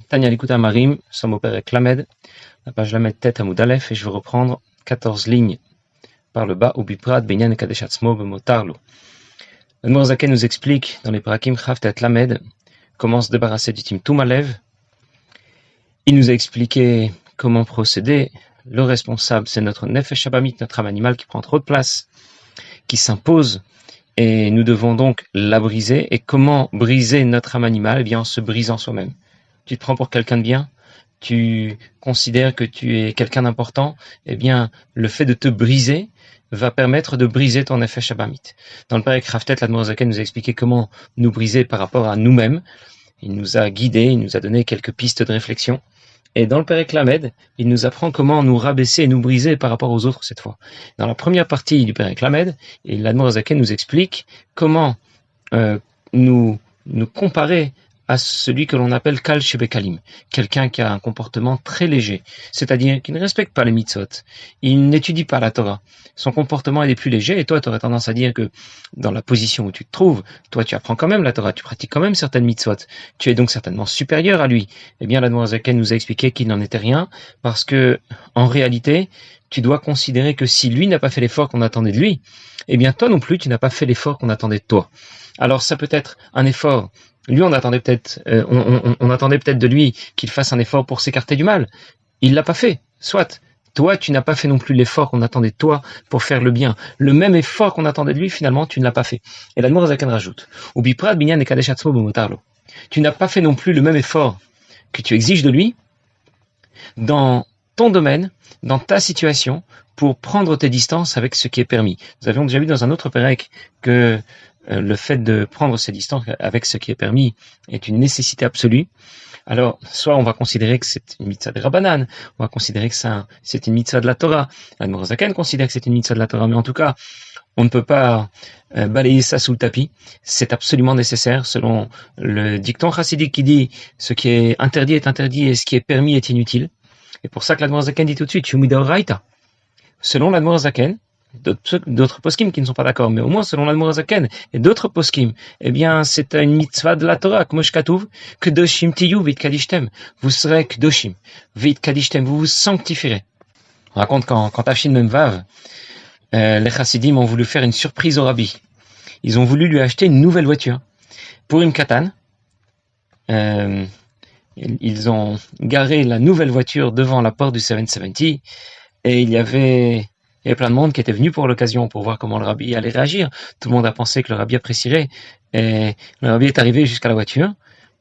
Tania Likuta Marim, nous sommes au Perek Lamed, la page Lamed Tête à Moudalef, et je vais reprendre 14 lignes par le bas, au Biprat, Benyan et Kadesh Atzmo, Bemotarlo. Le Mourzaken nous explique dans les Parakim Chav Tête Lamed comment se débarrasser du Tim Toumalev. Il nous a expliqué comment procéder. Le responsable, c'est notre Nefesh Abamit, notre âme animale qui prend trop de place, qui s'impose, et nous devons donc la briser. Et comment briser notre âme animale? Eh bien, en se brisant soi-même. Tu te prends pour quelqu'un de bien, tu considères que tu es quelqu'un d'important, eh bien, le fait de te briser va permettre de briser ton effet Shabamit. Dans le Perek Raftet, l'Admorazaken nous a expliqué comment nous briser par rapport à nous-mêmes. Il nous a guidés, il nous a donné quelques pistes de réflexion. Et dans le Perek Lamed, il nous apprend comment nous rabaisser et nous briser par rapport aux autres cette fois. Dans la première partie du Perek Lamed, l'Admorazaken nous explique comment nous comparer à celui que l'on appelle Kal Shebekalim, quelqu'un qui a un comportement très léger, c'est-à-dire qui ne respecte pas les mitzvot, il n'étudie pas la Torah, son comportement est des plus légers, et toi tu aurais tendance à dire que dans la position où tu te trouves, toi tu apprends quand même la Torah, tu pratiques quand même certaines mitzvot, tu es donc certainement supérieur à lui. Eh bien l'Admor Zaken nous a expliqué qu'il n'en était rien, parce que en réalité, tu dois considérer que si lui n'a pas fait l'effort qu'on attendait de lui, eh bien toi non plus tu n'as pas fait l'effort qu'on attendait de toi. Alors ça peut être un effort. Lui, on attendait peut-être de lui qu'il fasse un effort pour s'écarter du mal. Il l'a pas fait. Soit. Toi, tu n'as pas fait non plus l'effort qu'on attendait de toi pour faire le bien. Le même effort qu'on attendait de lui, finalement, tu ne l'as pas fait. Et l'Admor Zaken rajoute. Ou Biprat, Binyan et Kadesh Atzmo Bemotarlo. Tu n'as pas fait non plus le même effort que tu exiges de lui dans ton domaine, dans ta situation, pour prendre tes distances avec ce qui est permis. Nous avions déjà vu dans un autre Perek que le fait de prendre ses distances avec ce qui est permis est une nécessité absolue. Alors, soit on va considérer que c'est une mitzvah de Rabbanan, on va considérer que c'est une mitzvah de la Torah. L'Admor Zaken considère que c'est une mitzvah de la Torah, mais en tout cas, on ne peut pas balayer ça sous le tapis. C'est absolument nécessaire, selon le dicton chassidique qui dit ce qui est interdit et ce qui est permis est inutile. Et pour ça que l'Admor Zaken dit tout de suite, Shumida Oraita. Selon l'Admor Zaken, d'autres poskim qui ne sont pas d'accord, mais au moins selon l'Admor Zaken et d'autres poskim, eh bien c'est une mitzvah de la Torah, comme Katuv, Kedoshim tiyu vit kadishtem. Vous serez Kedoshim, vit kadishtem, vous vous sanctifierez. On raconte quand Tafshin Memvav, les chassidim ont voulu faire une surprise au rabbi. Ils ont voulu lui acheter une nouvelle voiture. Pour une katane, ils ont garé la nouvelle voiture devant la porte du 770 et il y avait plein de monde qui était venu pour l'occasion pour voir comment le rabbi allait réagir. Tout le monde a pensé que le rabbi apprécierait. Et le rabbi est arrivé jusqu'à la voiture.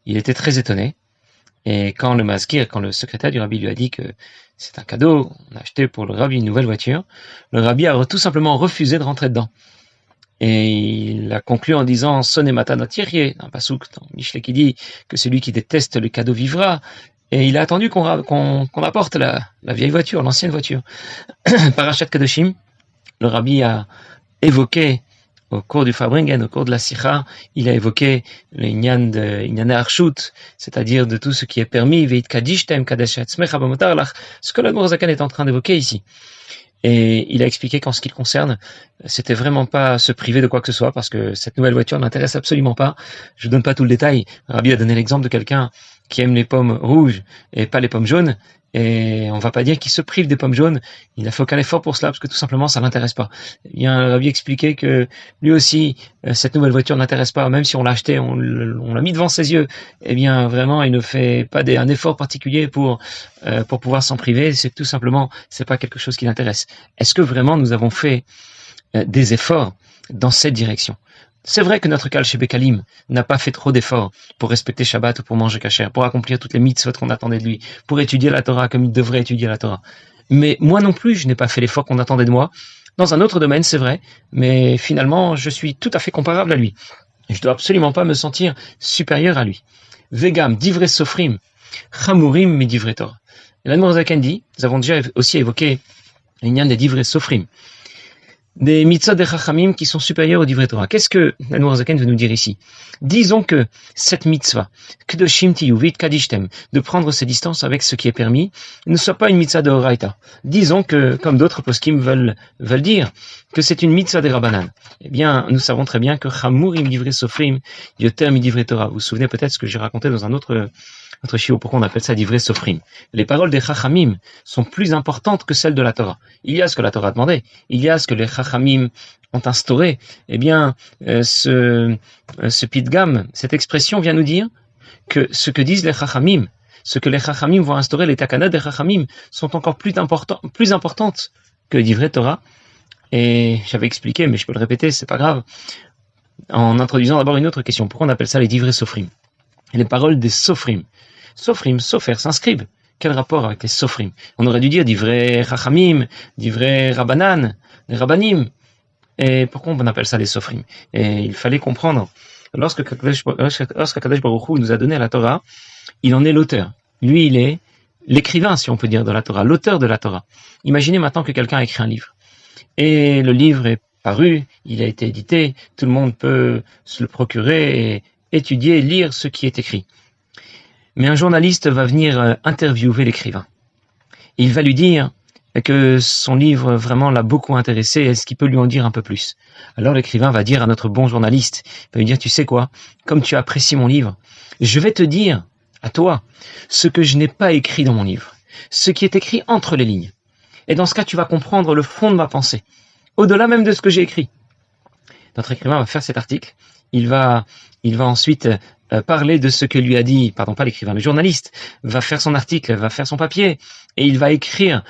Il était très étonné. Et quand le secrétaire du rabbi lui a dit que c'est un cadeau, on a acheté pour le rabbi une nouvelle voiture, le rabbi a tout simplement refusé de rentrer dedans. Et il a conclu en disant Sonne matana tirye, un pasouk dans Michelet qui dit que celui qui déteste le cadeau vivra. Et il a attendu qu'on apporte la vieille voiture, l'ancienne voiture. Parashat Kedoshim, le rabbi a évoqué au cours du Fabringen, au cours de la Sikha, il a évoqué le Inyan Arshut, c'est-à-dire de tout ce qui est permis, Veit Kadishtem, Kadesh Atzmecha Bemotarlach, ce que l'Admor Zaken est en train d'évoquer ici. Et il a expliqué qu'en ce qui le concerne, c'était vraiment pas se priver de quoi que ce soit, parce que cette nouvelle voiture n'intéresse absolument pas. Je donne pas tout le détail. Rabbi a donné l'exemple de quelqu'un qui aime les pommes rouges et pas les pommes jaunes. Et on va pas dire qu'il se prive des pommes jaunes. Il n'a fait aucun effort pour cela, parce que tout simplement, ça l'intéresse pas. Il y a un Rabbi expliqué que lui aussi, cette nouvelle voiture n'intéresse pas, même si on l'a acheté, on l'a mis devant ses yeux. Eh bien, vraiment, il ne fait pas un effort particulier pour pouvoir s'en priver. C'est que tout simplement, c'est pas quelque chose qui l'intéresse. Est-ce que vraiment nous avons fait des efforts dans cette direction? C'est vrai que notre Kal Shebekalim n'a pas fait trop d'efforts pour respecter Shabbat ou pour manger kasher, pour accomplir toutes les mitzvot qu'on attendait de lui, pour étudier la Torah comme il devrait étudier la Torah. Mais moi non plus, je n'ai pas fait l'effort qu'on attendait de moi. Dans un autre domaine, c'est vrai, mais finalement, je suis tout à fait comparable à lui. Et je dois absolument pas me sentir supérieur à lui. Vegam, divrei sofrim, chamurim mi divrei Torah. Et l'Admor Zaken dit, nous avons déjà aussi évoqué l'Inyan des divrei sofrim. des mitzvot des chachamim qui sont supérieurs au divrei Torah. Qu'est-ce que l'Admor Zaken veut nous dire ici? Disons que cette mitzvah, kedoshim tiyu v'yitkadishtem, de prendre ses distances avec ce qui est permis, ne soit pas une mitzvah de Horaïta. Disons que, comme d'autres poskim veulent dire, que c'est une mitzvah des Rabbanan. Eh bien, nous savons très bien que chamurim divrei sofrim, yoter mi divrei Torah. Vous vous souvenez peut-être ce que j'ai raconté dans un autre chiot, pourquoi on appelle ça divrei sofrim. Les paroles des chachamim sont plus importantes que celles de la Torah. Il y a ce que la Torah a demandé, il y a ce que les chachamim ont instauré. Eh bien, ce pidgam, cette expression vient nous dire que ce que disent les chachamim, ce que les chachamim vont instaurer, les takanot des chachamim, sont encore plus importantes que divrei Torah. Et j'avais expliqué, mais je peux le répéter, c'est pas grave, en introduisant d'abord une autre question. Pourquoi on appelle ça les divrei sofrim? Les paroles des sofrim. Sofrim, sofer, s'inscrivent. Quel rapport avec les sofrim? On aurait dû dire divrei chachamim, divrei rabbanan, les rabbanim. Et pourquoi on appelle ça les sofrim? Et il fallait comprendre, lorsque Kadosh Baruch Hu nous a donné la Torah, il en est l'auteur. Lui, il est l'écrivain, si on peut dire, de la Torah, l'auteur de la Torah. Imaginez maintenant que quelqu'un a écrit un livre. Et le livre est paru, il a été édité, tout le monde peut se le procurer et étudier, lire ce qui est écrit. Mais un journaliste va venir interviewer l'écrivain. Il va lui dire que son livre vraiment l'a beaucoup intéressé, est-ce qu'il peut lui en dire un peu plus? Alors l'écrivain va dire à notre bon journaliste, il va lui dire, tu sais quoi, comme tu apprécies mon livre, je vais te dire à toi ce que je n'ai pas écrit dans mon livre, ce qui est écrit entre les lignes. Et dans ce cas, tu vas comprendre le fond de ma pensée, au-delà même de ce que j'ai écrit. Notre écrivain va faire cet article, il va ensuite parler de ce que lui a dit, pardon, pas l'écrivain, le journaliste va faire son article, va faire son papier, et il va écrire,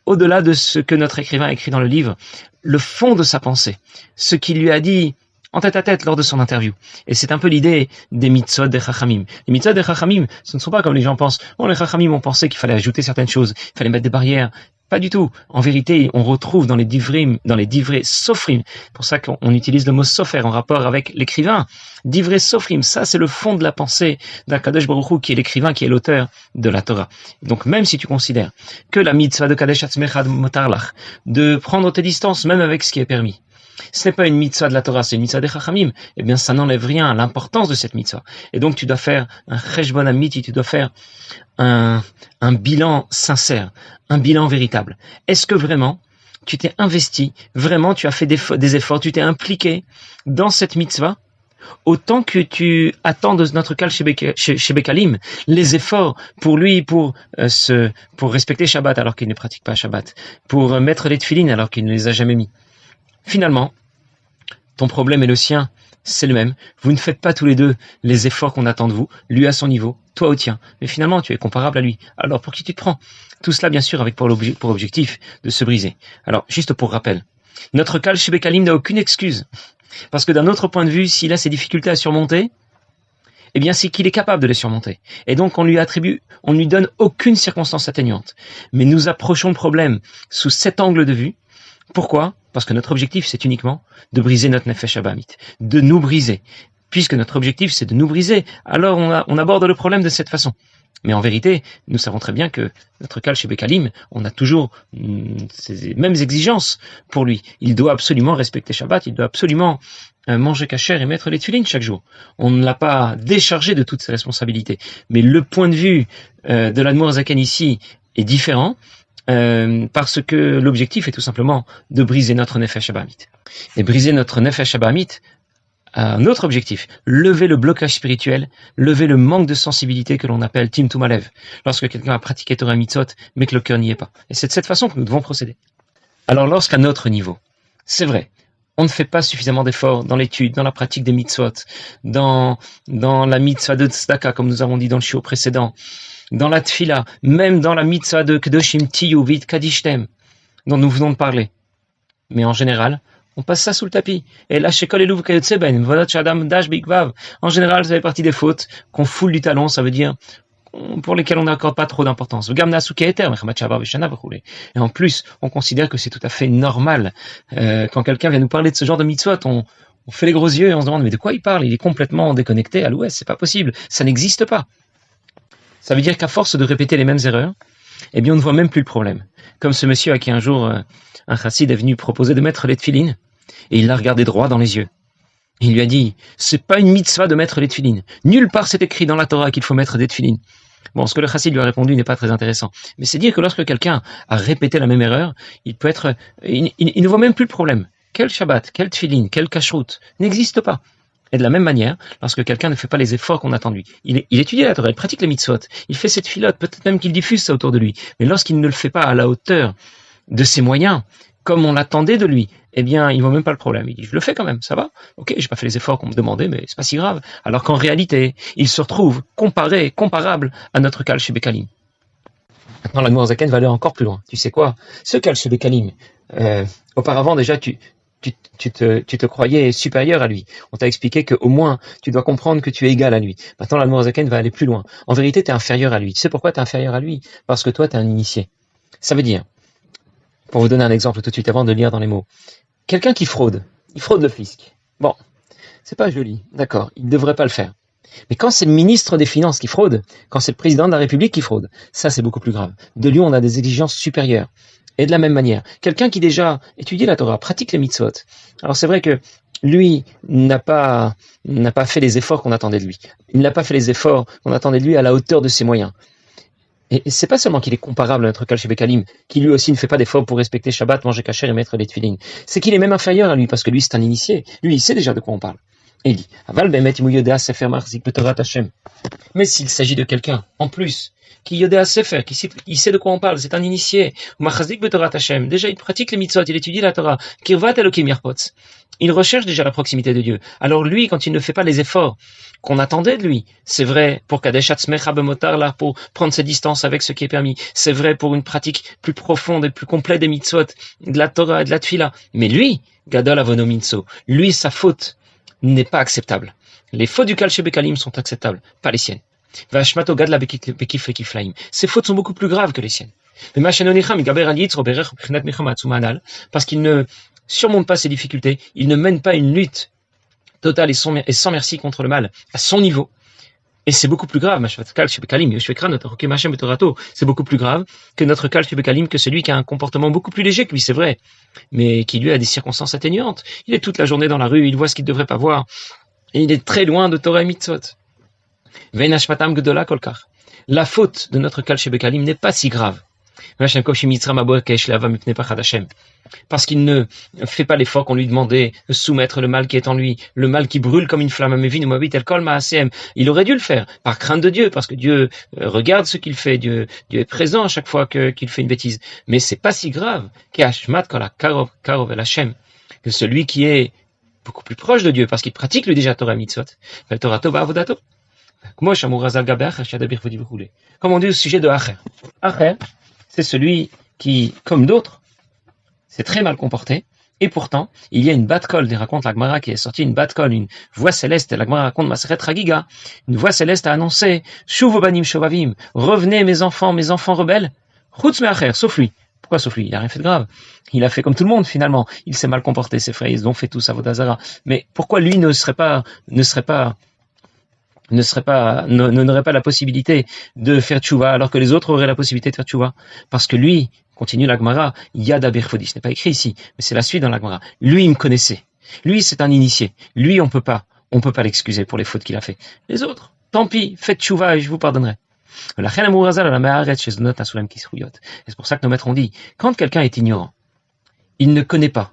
au-delà de ce que notre écrivain a écrit dans le livre, le fond de sa pensée, ce qu'il lui a dit en tête à tête lors de son interview. Et c'est un peu l'idée des mitzvot des chachamim. Les mitzvot des chachamim, ce ne sont pas comme les gens pensent, les chachamim ont pensé qu'il fallait ajouter certaines choses, il fallait mettre des barrières. Pas du tout. En vérité, on retrouve dans les divrei sofrim, pour ça qu'on utilise le mot sofer en rapport avec l'écrivain. Divrei sofrim, ça c'est le fond de la pensée d'Akadosh Baruch Hu, qui est l'écrivain, qui est l'auteur de la Torah. Donc même si tu considères que la mitzvah de Kadesh Atzmecha Motarlach, de prendre tes distances même avec ce qui est permis, ce n'est pas une mitzvah de la Torah, c'est une mitzvah des chachamim, eh bien ça n'enlève rien à l'importance de cette mitzvah. Et donc tu dois faire un cheshbon amiti, tu dois faire un bilan sincère, un bilan véritable. Est-ce que vraiment tu t'es investi, vraiment tu as fait des efforts, tu t'es impliqué dans cette mitzvah, autant que tu attends de notre cas chez Bekalim, les efforts pour lui, pour respecter Shabbat alors qu'il ne pratique pas Shabbat, pour mettre les tefilines alors qu'il ne les a jamais mis. Finalement, ton problème et le sien, c'est le même. Vous ne faites pas tous les deux les efforts qu'on attend de vous, lui à son niveau, toi au tien. Mais finalement, tu es comparable à lui. Alors, pour qui tu te prends? Tout cela, bien sûr, avec pour objectif de se briser. Alors, juste pour rappel, notre Kal chez Bekalim n'a aucune excuse. Parce que d'un autre point de vue, s'il a ces difficultés à surmonter, eh bien, c'est qu'il est capable de les surmonter. Et donc, on ne lui donne aucune circonstance atténuante. Mais nous approchons le problème sous cet angle de vue. Pourquoi? Parce que notre objectif, c'est uniquement de briser notre nefesh abamit, de nous briser. Puisque notre objectif, c'est de nous briser, alors on aborde le problème de cette façon. Mais en vérité, nous savons très bien que notre cas chez Bekalim, on a toujours ces mêmes exigences pour lui. Il doit absolument respecter Shabbat, il doit absolument manger kasher et mettre les tefilines chaque jour. On ne l'a pas déchargé de toutes ses responsabilités. Mais le point de vue de l'Admor Zaken ici est différent. Parce que l'objectif est tout simplement de briser notre nefesh abamit. Et briser notre nefesh abamit a un autre objectif, lever le blocage spirituel, lever le manque de sensibilité que l'on appelle timtum alev, lorsque quelqu'un a pratiqué Torah mitzvot, mais que le cœur n'y est pas. Et c'est de cette façon que nous devons procéder. Alors lorsqu'à notre niveau, c'est vrai, on ne fait pas suffisamment d'efforts dans l'étude, dans la pratique des mitzvot, dans la mitzvah de tzedaka, comme nous avons dit dans le shiur précédent, dans la tfila, même dans la mitzvah de kedoshim tiyu v'yitkadishtem, dont nous venons de parler. Mais en général, on passe ça sous le tapis. Et là, chez Kol Eluv Kayotze Ben, Vodot Shadam Dash Bigvav. En général, ça fait partie des fautes qu'on foule du talon, ça veut dire pour lesquelles on n'accorde pas trop d'importance. Et en plus, on considère que c'est tout à fait normal. Quand quelqu'un vient nous parler de ce genre de mitzvot, on fait les gros yeux et on se demande mais de quoi il parle? Il est complètement déconnecté à l'ouest, c'est pas possible, ça n'existe pas. Ça veut dire qu'à force de répéter les mêmes erreurs, eh bien on ne voit même plus le problème. Comme ce monsieur à qui un jour un chassid est venu proposer de mettre les tefilines, et il l'a regardé droit dans les yeux. Il lui a dit, c'est pas une mitzvah de mettre les tefilines. Nulle part c'est écrit dans la Torah qu'il faut mettre des tefilines. Bon, ce que le chassid lui a répondu n'est pas très intéressant. Mais c'est dire que lorsque quelqu'un a répété la même erreur, il ne voit même plus le problème. Quel Shabbat, quel tefilin, quel kashrut n'existe pas. Et de la même manière, lorsque quelqu'un ne fait pas les efforts qu'on attend de lui, il étudie la Torah, il pratique les mitzvot, il fait cette filote, peut-être même qu'il diffuse ça autour de lui. Mais lorsqu'il ne le fait pas à la hauteur de ses moyens, comme on l'attendait de lui, eh bien, il voit même pas le problème. Il dit, je le fais quand même, ça va. Ok, j'ai pas fait les efforts qu'on me demandait, mais c'est pas si grave. Alors qu'en réalité, il se retrouve comparable à notre Kal chez Bekalim. Maintenant, la Noirzaken va aller encore plus loin. Tu sais quoi? Ce Kal chez Bekalim, auparavant déjà, tu te croyais supérieur à lui. On t'a expliqué qu'au moins, tu dois comprendre que tu es égal à lui. Maintenant, la Noirzaken va aller plus loin. En vérité, tu es inférieur à lui. Tu sais pourquoi tu es inférieur à lui? Parce que toi, tu es un initié. Ça veut dire, pour vous donner un exemple tout de suite avant de lire dans les mots, quelqu'un qui fraude, il fraude le fisc. Bon, c'est pas joli, d'accord, il ne devrait pas le faire. Mais quand c'est le ministre des Finances qui fraude, quand c'est le président de la République qui fraude, ça c'est beaucoup plus grave. De lui, on a des exigences supérieures. Et de la même manière, quelqu'un qui déjà étudie la Torah, pratique les mitzvot. Alors c'est vrai que lui n'a pas fait les efforts qu'on attendait de lui. Il n'a pas fait les efforts qu'on attendait de lui à la hauteur de ses moyens. Et c'est pas seulement qu'il est comparable à notre Kal chez Bekalim, qui lui aussi ne fait pas d'efforts pour respecter Shabbat, manger kasher et mettre les tefilines. C'est qu'il est même inférieur à lui, parce que lui c'est un initié. Lui, il sait déjà de quoi on parle. Et il dit, mais s'il s'agit de quelqu'un, en plus, qui yodea sefer, il sait de quoi on parle, c'est un initié, déjà il pratique les mitzvot, il étudie la Torah, il recherche déjà la proximité de Dieu. Alors lui, quand il ne fait pas les efforts qu'on attendait de lui, c'est vrai pour Kadesh Atzmecha Bemotar, là, pour prendre ses distances avec ce qui est permis, c'est vrai pour une pratique plus profonde et plus complète des mitzvot, de la Torah et de la Tfila. Mais lui, Gadol Avono Minso, lui, sa faute n'est pas acceptable. Les fautes du Kal chez Bekalim sont acceptables, pas les siennes. Ces fautes sont beaucoup plus graves que les siennes. Parce qu'il ne surmonte pas ses difficultés, il ne mène pas une lutte totale et sans merci contre le mal à son niveau. Et c'est beaucoup plus grave, c'est beaucoup plus grave que notre Kal chez Bekalim, que celui qui a un comportement beaucoup plus léger que lui, c'est vrai, mais qui lui a des circonstances atténuantes. Il est toute la journée dans la rue, il voit ce qu'il ne devrait pas voir, et il est très loin de Torah et Mitzvot. La faute de notre Kal chez Bekalim n'est pas si grave. Parce qu'il ne fait pas l'effort qu'on lui demandait de soumettre le mal qui est en lui, le mal qui brûle comme une flamme. Il aurait dû le faire par crainte de Dieu, parce que Dieu regarde ce qu'il fait, Dieu est présent à chaque fois qu'il fait une bêtise. Mais c'est pas si grave que celui qui est beaucoup plus proche de Dieu, parce qu'il pratique lui déjà Torah Mitzvot. Comme on dit au sujet de Acher. Acher, c'est celui qui, comme d'autres, s'est très mal comporté, et pourtant, il y a une bat-kol, raconte la Gemara qui est sortie, une bat-kol, une voix céleste, la Gemara raconte Maseret Ragiga, une voix céleste a annoncé, Shuvu banim shovavim, revenez mes enfants rebelles, Chutz me'acher, sauf lui. Pourquoi sauf lui? Il a rien fait de grave. Il a fait comme tout le monde finalement. Il s'est mal comporté, ses frères, ils ont fait tous Avodazara. Mais pourquoi lui n'aurait pas la possibilité de faire tchouva, alors que les autres auraient la possibilité de faire tchouva? Parce que lui, continue la Gemara, Yad Abirfodi, ce n'est pas écrit ici, mais c'est la suite dans la Gemara. Lui, il me connaissait. Lui, c'est un initié. Lui, on peut pas l'excuser pour les fautes qu'il a fait. Les autres, tant pis, faites tchouva et je vous pardonnerai. Et c'est pour ça que nos maîtres ont dit, quand quelqu'un est ignorant, il ne connaît pas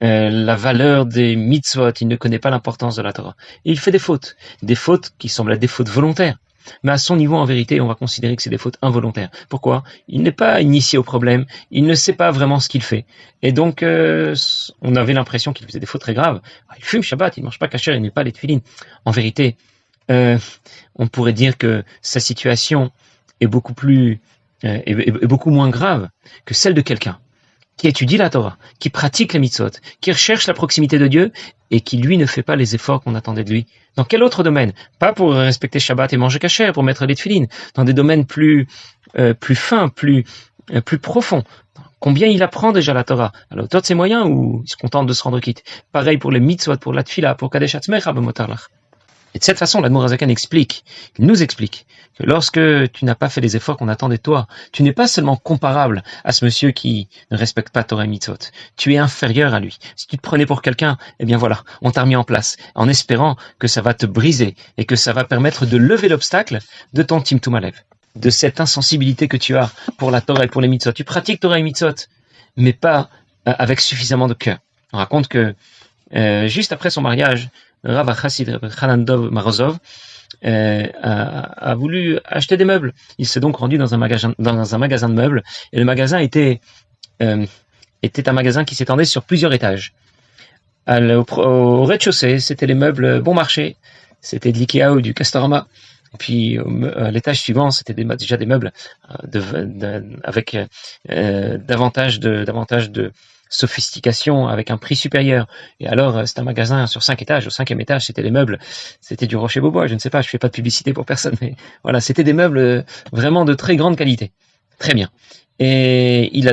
la valeur des mitzvot, il ne connaît pas l'importance de la Torah. Et il fait des fautes qui semblent être des fautes volontaires. Mais à son niveau, en vérité, on va considérer que c'est des fautes involontaires. Pourquoi? Il n'est pas initié au problème, il ne sait pas vraiment ce qu'il fait. Et donc, on avait l'impression qu'il faisait des fautes très graves. Il fume Shabbat, il ne mange pas kasher, il n'est pas les tefilines. En vérité, on pourrait dire que sa situation est beaucoup moins grave que celle de quelqu'un qui étudie la Torah, qui pratique les mitzvot, qui recherche la proximité de Dieu et qui, lui, ne fait pas les efforts qu'on attendait de lui. Dans quel autre domaine? Pas pour respecter Shabbat et manger kasher, pour mettre les tefilines, dans des domaines plus fins, plus profonds. Combien il apprend déjà la Torah? À la hauteur de ses moyens ou il se contente de se rendre quitte? Pareil pour les mitzvot, pour la tefila, pour Kadesh Atzmecha Bemotar Lach. Et de cette façon, l'Admour Azaken il nous explique que lorsque tu n'as pas fait les efforts qu'on attend de toi, tu n'es pas seulement comparable à ce monsieur qui ne respecte pas Torah et Mitzvot. Tu es inférieur à lui. Si tu te prenais pour quelqu'un, eh bien voilà, on t'a remis en place, en espérant que ça va te briser et que ça va permettre de lever l'obstacle de ton Timtum Alev, de cette insensibilité que tu as pour la Torah et pour les Mitzvot. Tu pratiques Torah et Mitzvot, mais pas avec suffisamment de cœur. On raconte que juste après son mariage, Rav Chassid Hanan Dov Marozov a voulu acheter des meubles. Il s'est donc rendu dans un magasin de meubles, et le magasin était un magasin qui s'étendait sur plusieurs étages. Au rez-de-chaussée, c'était les meubles bon marché, c'était de l'Ikea ou du Castorama. Et puis à l'étage suivant, c'était déjà des meubles avec davantage de sophistication, avec un prix supérieur. Et alors, c'est un magasin sur 5 étages. Au 5e étage, c'était les meubles. C'était du Rocher-Beaubois. Je ne sais pas, je fais pas de publicité pour personne, mais voilà, c'était des meubles vraiment de très grande qualité. Très bien. Et il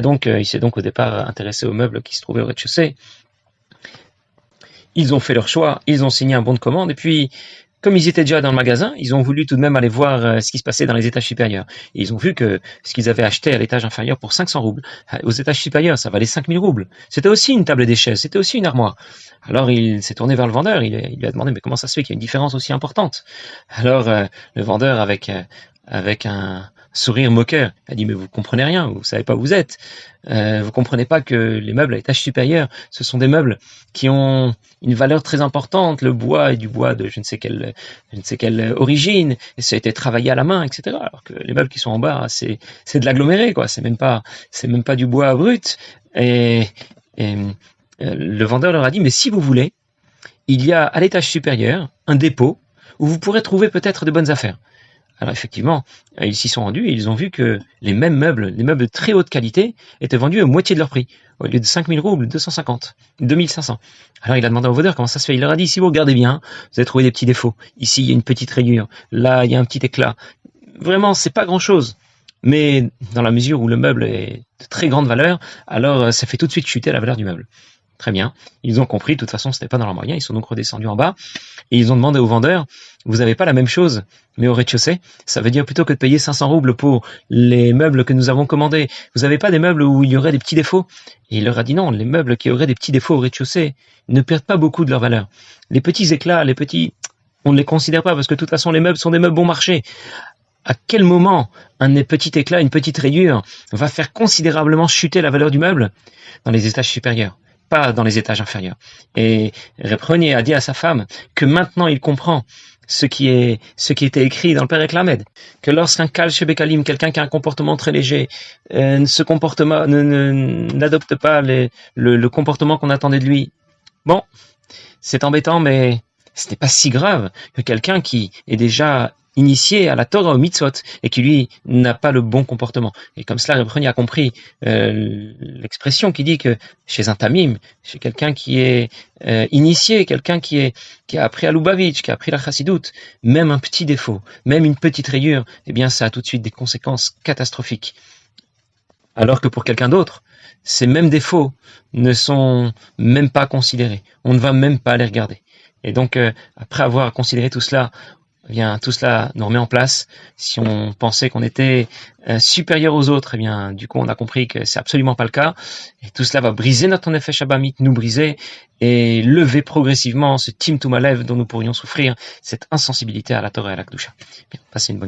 s'est donc au départ intéressé aux meubles qui se trouvaient au rez-de-chaussée. Ils ont fait leur choix, ils ont signé un bon de commande, et puis, comme ils étaient déjà dans le magasin, ils ont voulu tout de même aller voir ce qui se passait dans les étages supérieurs. Et ils ont vu que ce qu'ils avaient acheté à l'étage inférieur pour 500 roubles, aux étages supérieurs, ça valait 5000 roubles. C'était aussi une table et des chaises, c'était aussi une armoire. Alors il s'est tourné vers le vendeur, il lui a demandé, mais comment ça se fait qu'il y a une différence aussi importante? Alors le vendeur, avec un sourire moqueur, a dit, mais vous comprenez rien, vous savez pas où vous êtes. Vous comprenez pas que les meubles à étage supérieur, ce sont des meubles qui ont une valeur très importante. Le bois est du bois de je ne sais quelle origine, et ça a été travaillé à la main, etc. Alors que les meubles qui sont en bas, c'est de l'aggloméré, quoi. C'est même pas du bois brut. Et le vendeur leur a dit, mais si vous voulez, il y a à l'étage supérieur un dépôt où vous pourrez trouver peut-être de bonnes affaires. Alors effectivement, ils s'y sont rendus et ils ont vu que les meubles de très haute qualité, étaient vendus à moitié de leur prix. Au lieu de 5000 roubles, 250, 2500. Alors il a demandé au vendeur comment ça se fait. Il leur a dit, si vous regardez bien, vous allez trouver des petits défauts. Ici, il y a une petite rayure. Là, il y a un petit éclat. Vraiment, c'est pas grand chose. Mais dans la mesure où le meuble est de très grande valeur, alors ça fait tout de suite chuter la valeur du meuble. Très bien. Ils ont compris, de toute façon, c'était pas dans leurs moyens. Ils sont donc redescendus en bas et ils ont demandé au vendeur, vous n'avez pas la même chose, mais au rez-de-chaussée? Ça veut dire plutôt que de payer 500 roubles pour les meubles que nous avons commandés, vous n'avez pas des meubles où il y aurait des petits défauts? Et il leur a dit non, les meubles qui auraient des petits défauts au rez-de-chaussée ne perdent pas beaucoup de leur valeur. Les petits éclats, on ne les considère pas parce que de toute façon, les meubles sont des meubles bon marché. À quel moment un petit éclat, une petite rayure va faire considérablement chuter la valeur du meuble? Dans les étages supérieurs, pas dans les étages inférieurs. Et Reprenier a dit à sa femme que maintenant il comprend ce qui était écrit dans le Père Lamed, que lorsqu'un Kal Shebekalim, quelqu'un qui a un comportement très léger, n'adopte pas le comportement qu'on attendait de lui, bon, c'est embêtant, mais ce n'est pas si grave que quelqu'un qui est déjà initié à la Torah, au mitzvot, et qui lui n'a pas le bon comportement. Et comme cela, Reprenier a compris l'expression qui dit que chez un tamim, chez quelqu'un qui est initié, quelqu'un qui a appris à Lubavitch, qui a appris la chassidoute, même un petit défaut, même une petite rayure, eh bien ça a tout de suite des conséquences catastrophiques. Alors que pour quelqu'un d'autre, ces mêmes défauts ne sont même pas considérés. On ne va même pas les regarder. Et donc, après avoir considéré tout cela, eh bien, tout cela nous remet en place. Si on pensait qu'on était supérieur aux autres, eh bien, du coup, on a compris que c'est absolument pas le cas. Et tout cela va briser notre nefesh habamit, nous briser et lever progressivement ce timtum alev dont nous pourrions souffrir, cette insensibilité à la Torah et à la Kedusha. Bien, passez une bonne journée.